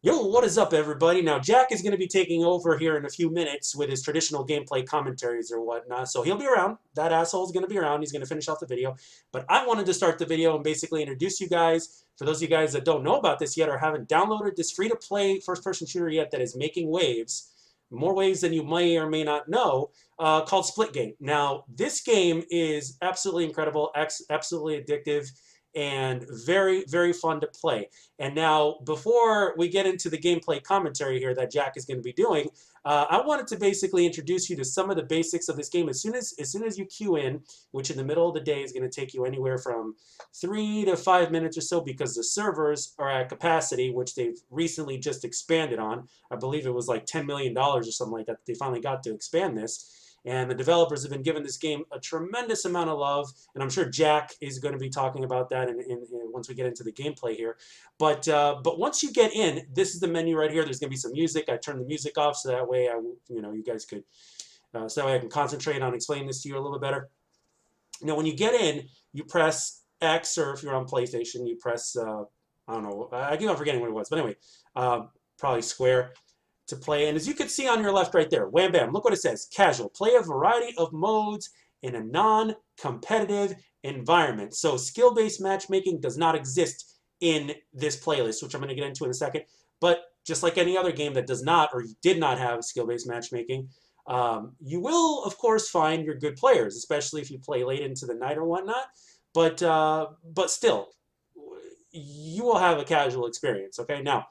Yo, what is up, everybody? Now, Jack is going to be taking over here in a few minutes with his traditional gameplay commentaries or whatnot. So he'll be around. That asshole is going to be around. He's going to finish off the video. But I wanted to start the video and basically introduce you guys. For those of you guys that don't know about this yet or haven't downloaded this free-to-play first-person shooter yet that is making waves, more waves than you may or may not know, called Splitgate. Now, this game is absolutely incredible, absolutely addictive, and very, very fun to play. And now, before we get into the gameplay commentary here that Jack is going to be doing, I wanted to basically introduce you to some of the basics of this game. As soon as you queue in, which in the middle of the day is going to take you anywhere from 3 to 5 minutes or so, because the servers are at capacity, which they've recently just expanded on. I believe it was like $10 million or something like that. They finally got to expand this. And the developers have been giving this game a tremendous amount of love, and I'm sure Jack is going to be talking about that once we get into the gameplay here. But once you get in, this is the menu right here. There's going to be some music. I turned the music off so that way you guys could, so that way I can concentrate on explaining this to you a little bit better. Now, when you get in, you press X, or if you're on PlayStation, you press I don't know. I keep on forgetting what it was, but anyway, probably square to play. And as you can see on your left right there, wham bam, look what it says. Casual. Play a variety of modes in a non-competitive environment. So skill-based matchmaking does not exist in this playlist, which I'm going to get into in a second. But just like any other game that does not or did not have skill-based matchmaking, you will, of course, find your good players, especially if you play late into the night or whatnot. But still, you will have a casual experience, okay? Now,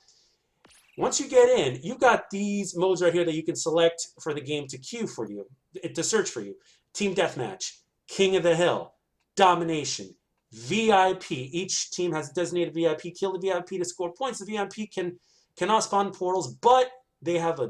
once you get in, you've got these modes right here that you can select for the game to queue for you, to search for you. Team Deathmatch, King of the Hill, Domination, VIP. Each team has a designated VIP. Kill the VIP to score points. The VIP cannot spawn portals, but they have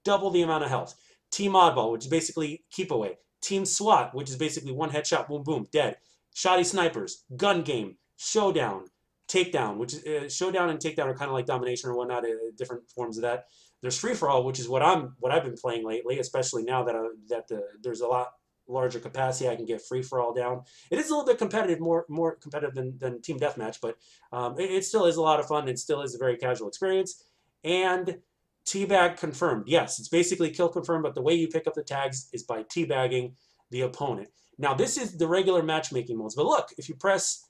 double the amount of health. Team Oddball, which is basically keep away. Team SWAT, which is basically one headshot, boom, boom, dead. Shoddy Snipers, Gun Game, Showdown, Takedown, which is Showdown and Takedown are kind of like Domination or whatnot, different forms of that. There's Free for All, which is what I've been playing lately, especially now that there's a lot larger capacity. I can get Free for All down. It is a little bit competitive, more competitive than Team Deathmatch, but it still is a lot of fun. It still is a very casual experience. And Teabag Confirmed. Yes, it's basically kill confirmed, but the way you pick up the tags is by teabagging the opponent. Now, this is the regular matchmaking modes, but look, if you press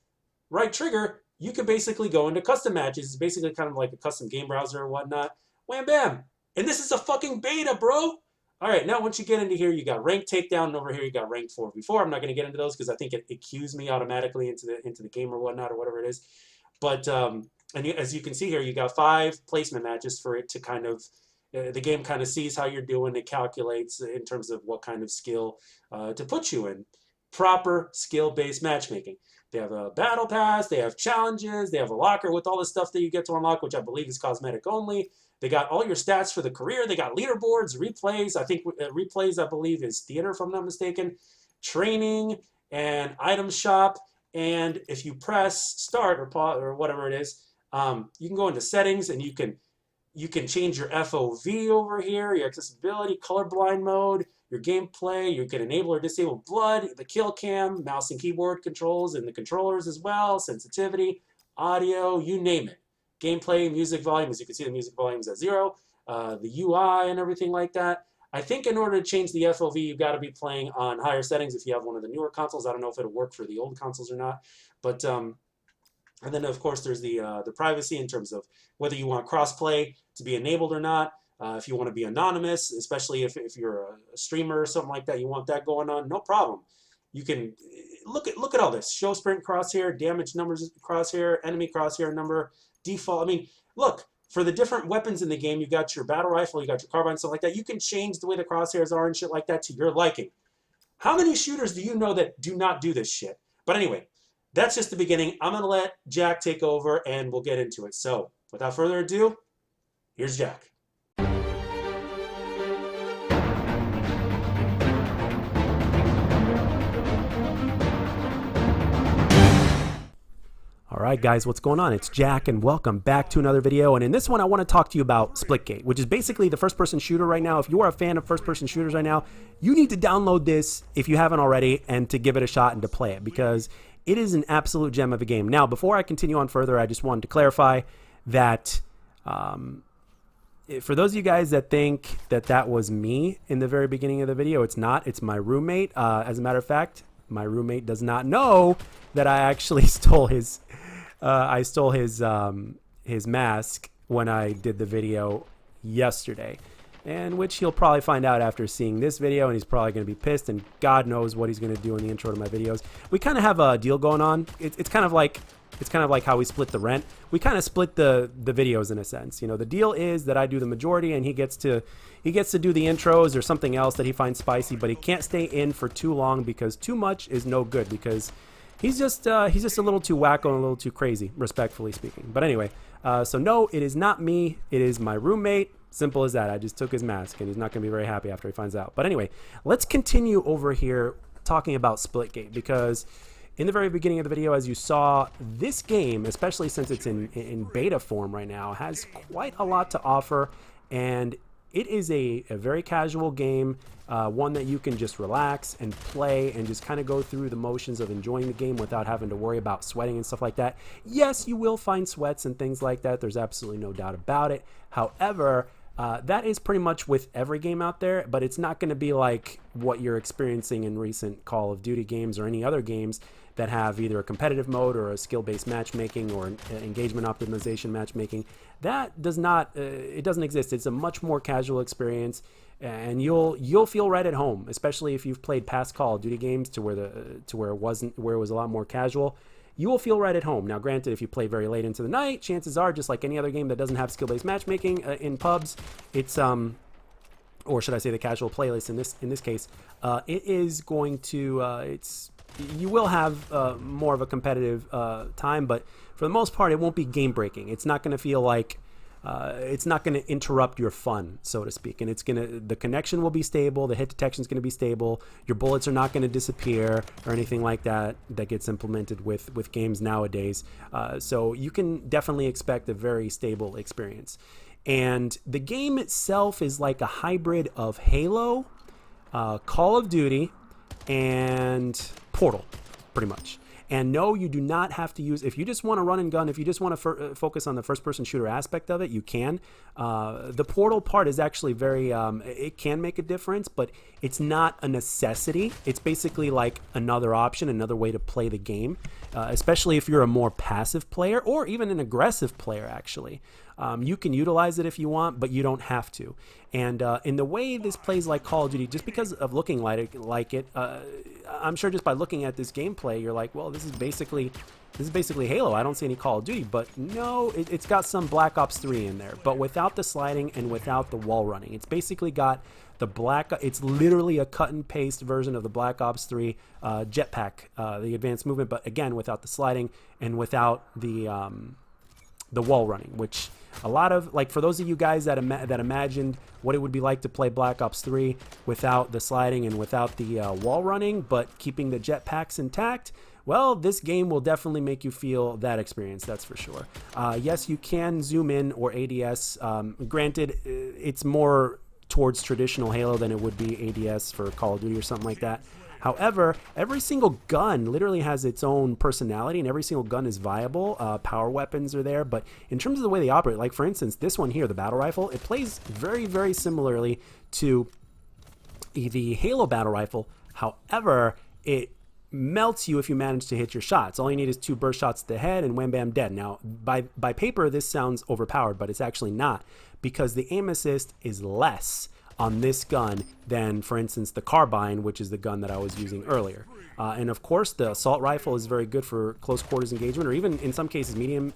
right trigger, you can basically go into custom matches. It's basically kind of like a custom game browser or whatnot. Wham bam. And this is a fucking beta, bro. All right, now once you get into here, you got ranked takedown, and over here you got ranked 4v4. I'm not going to get into those because I think it queues me automatically into the game or whatnot or whatever it is. But as you can see here, you got 5 placement matches for it to kind of the game kind of sees how you're doing. It calculates in terms of what kind of skill to put you in. Proper skill-based matchmaking. They have a battle pass, they have challenges, they have a locker with all the stuff that you get to unlock, which I believe is cosmetic only. They got all your stats for the career. They got leaderboards, replays. I think replays, I believe, is theater, if I'm not mistaken. Training and item shop. And if you press start or pause or whatever it is, you can go into settings and you can change your FOV over here, your accessibility, colorblind mode, your gameplay. You can enable or disable blood, the kill cam, mouse and keyboard controls, and the controllers as well, sensitivity, audio, you name it. Gameplay, music volume, as you can see, the music volume is at 0. The UI and everything like that. I think in order to change the FOV, you've got to be playing on higher settings if you have one of the newer consoles. I don't know if it'll work for the old consoles or not, but and then of course there's the privacy in terms of whether you want crossplay to be enabled or not. If you want to be anonymous, especially if you're a streamer or something like that, you want that going on, no problem. You can look at all this. Show sprint crosshair, damage numbers crosshair, enemy crosshair number, default. I mean, look, for the different weapons in the game, you got your battle rifle, you got your carbine, stuff like that. You can change the way the crosshairs are and shit like that to your liking. How many shooters do you know that do not do this shit? But anyway, that's just the beginning. I'm going to let Jack take over and we'll get into it. So without further ado, here's Jack. Alright guys, what's going on? It's Jack and welcome back to another video, and in this one I want to talk to you about Splitgate, which is basically the first-person shooter right now. If you are a fan of first-person shooters right now, you need to download this if you haven't already and to give it a shot and to play it, because it is an absolute gem of a game. Now, before I continue on further, I just wanted to clarify that For those of you guys that think that that was me in the very beginning of the video, it's not. It's my roommate. As a matter of fact, my roommate does not know that I actually stole his his mask when I did the video yesterday, and which he'll probably find out after seeing this video, and he's probably going to be pissed, and God knows what he's going to do in the intro to my videos. We kind of have a deal going on. It's kind of like how we split the rent. We kind of split the videos in a sense. You know, the deal is that I do the majority, and he gets to do the intros or something else that he finds spicy, but he can't stay in for too long because too much is no good, because he's just a little too wacko and a little too crazy, respectfully speaking. But anyway, so no, it is not me. It is my roommate. Simple as that. I just took his mask, and he's not going to be very happy after he finds out. But anyway, let's continue over here talking about Splitgate, because in the very beginning of the video, as you saw, this game, especially since it's in beta form right now, has quite a lot to offer, and it is a very casual game, one that you can just relax and play and just kind of go through the motions of enjoying the game without having to worry about sweating and stuff like that. Yes, you will find sweats and things like that. There's absolutely no doubt about it. However, that is pretty much with every game out there, but it's not going to be like what you're experiencing in recent Call of Duty games or any other games that have either a competitive mode or a skill-based matchmaking or an engagement optimization matchmaking. That does not, it doesn't exist. It's a much more casual experience, and you'll feel right at home, especially if you've played past Call of Duty games to where it was a lot more casual. You will feel right at home. Now, granted, if you play very late into the night, chances are, just like any other game that doesn't have skill-based matchmaking in pubs, it's or should I say the casual playlist in this case, it is going to you will have more of a competitive time, but for the most part, it won't be game breaking. It's not going to feel like it's not going to interrupt your fun, so to speak. And the connection will be stable. The hit detection is going to be stable. Your bullets are not going to disappear or anything like that gets implemented with games nowadays. So you can definitely expect a very stable experience. And the game itself is like a hybrid of Halo, Call of Duty, and Portal, pretty much. And no, you do not have to use, if you just want to run and gun, if you just want to focus on the first-person shooter aspect of it, you can. The Portal part is actually very, it can make a difference, but it's not a necessity. It's basically like another option, another way to play the game, especially if you're a more passive player or even an aggressive player, actually. You can utilize it if you want, but you don't have to. And in the way this plays like Call of Duty, just because of looking like it, I'm sure just by looking at this gameplay, you're like, well, this is basically Halo. I don't see any Call of Duty. But no, it's got some Black Ops 3 in there, but without the sliding and without the wall running. It's basically got it's literally a cut and paste version of the Black Ops 3 jetpack, the advanced movement, but again, without the sliding and without the wall running, which a lot of, like, for those of you guys that imagined what it would be like to play Black Ops 3 without the sliding and without the wall running, but keeping the jetpacks intact, well, this game will definitely make you feel that experience, that's for sure. Yes, you can zoom in or ADS. Granted, it's more towards traditional Halo than it would be ADS for Call of Duty or something like that. However, every single gun literally has its own personality, and every single gun is viable. Power weapons are there, but in terms of the way they operate, like for instance, this one here, the battle rifle, it plays very, very similarly to the Halo battle rifle. However, it melts you if you manage to hit your shots. All you need is 2 burst shots to the head, and wham bam, dead. Now, by paper, this sounds overpowered, but it's actually not, because the aim assist is less on this gun than, for instance, the carbine, which is the gun that I was using earlier. And of course, the assault rifle is very good for close quarters engagement, or even in some cases medium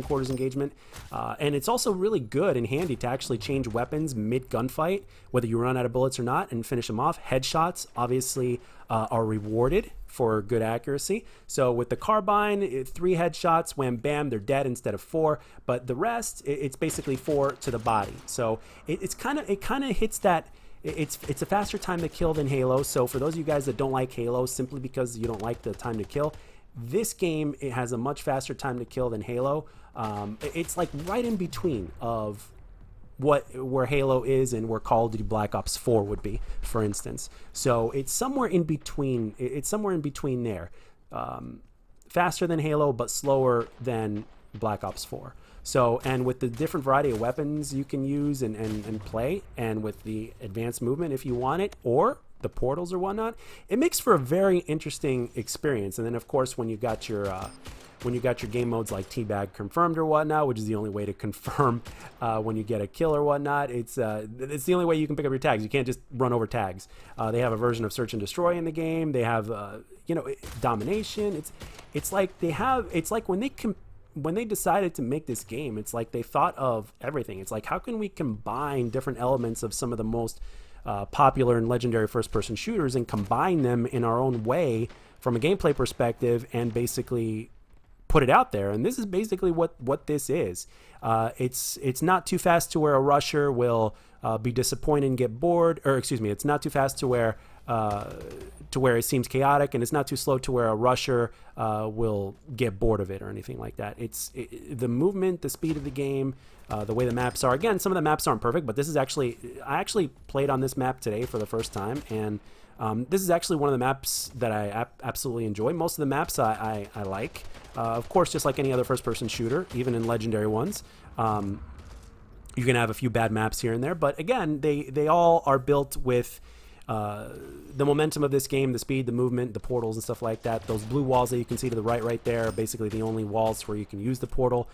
quarters engagement. And it's also really good and handy to actually change weapons mid gunfight, whether you run out of bullets or not, and finish them off. Headshots obviously are rewarded for good accuracy. So with the carbine, 3 headshots, wham bam, they're dead instead of 4. But the rest, it's basically 4 to the body. So it kind of hits that. It's a faster time to kill than Halo. So for those of you guys that don't like Halo simply because you don't like the time to kill, this game, it has a much faster time to kill than Halo. It's like right in between of where Halo is and where Call of Duty Black Ops 4 would be, for instance. So it's somewhere in between. It's somewhere in between there. Faster than Halo, but slower than Black Ops 4. So, and with the different variety of weapons you can use and play, and with the advanced movement if you want it, or the portals or whatnot, it makes for a very interesting experience. And then, of course, when you got your game modes like Teabag confirmed or whatnot, which is the only way to confirm when you get a kill or whatnot, it's the only way you can pick up your tags. You can't just run over tags. They have a version of search and destroy in the game. They have domination. It's like when they decided to make this game, it's like they thought of everything. It's like, how can we combine different elements of some of the most popular and legendary first-person shooters and combine them in our own way from a gameplay perspective and basically put it out there? And this is basically what this is. It's not too fast to where a rusher will be disappointed and get bored, or excuse me, it's not too fast to where it seems chaotic, and it's not too slow to where a rusher will get bored of it or anything like that. The movement, the speed of the game, the way the maps are. Again, some of the maps aren't perfect, but I actually played on this map today for the first time, and this is actually one of the maps that I absolutely enjoy. Most of the maps I like. Of course, just like any other first-person shooter, even in legendary ones, you can have a few bad maps here and there. But again, they all are built with the momentum of this game, the speed, the movement, the portals and stuff like that. Those blue walls that you can see to the right there are basically the only walls where you can use the portal.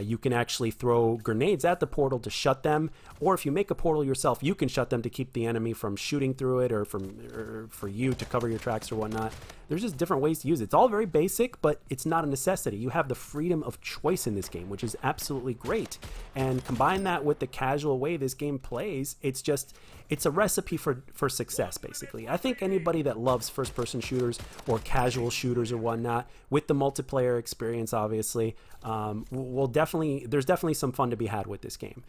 You can actually throw grenades at the portal to shut them, or if you make a portal yourself, you can shut them to keep the enemy from shooting through it, or for you to cover your tracks or whatnot. There's just different ways to use it. It's all very basic, but it's not a necessity. You have the freedom of choice in this game, which is absolutely great. And combine that with the casual way this game plays, it's a recipe for success, basically. I think anybody that loves first-person shooters or casual shooters or whatnot, with the multiplayer experience, obviously, there's definitely some fun to be had with this game.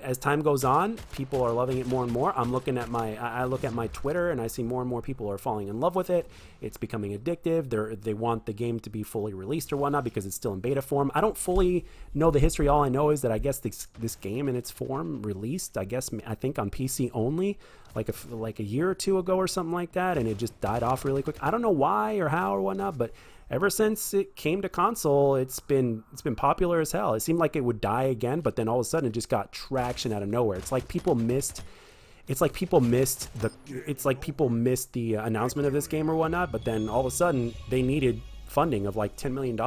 As time goes on, people are loving it more and more. I look at my Twitter and I see more and more people are falling in love with it. It's becoming addictive. They want the game to be fully released or whatnot because it's still in beta form. I don't fully know the history. All I know is that I guess this game in its form released, I think on PC only, like a year or two ago or something like that, and it just died off really quick. I don't know why or how or whatnot, but ever since it came to console, it's been popular as hell. It seemed like it would die again, but then all of a sudden it just got traction out of nowhere. It's like people missed the announcement of this game or whatnot, but then all of a sudden they needed funding of like $10 million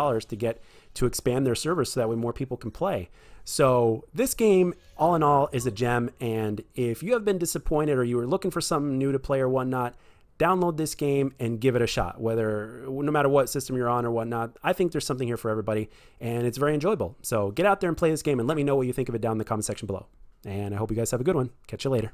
to expand their servers so that way more people can play. So this game, all in all, is a gem, and if you have been disappointed or you were looking for something new to play or whatnot, download this game and give it a shot, no matter what system you're on or whatnot. I think there's something here for everybody, and it's very enjoyable. So get out there and play this game and let me know what you think of it down in the comment section below. And I hope you guys have a good one. Catch you later.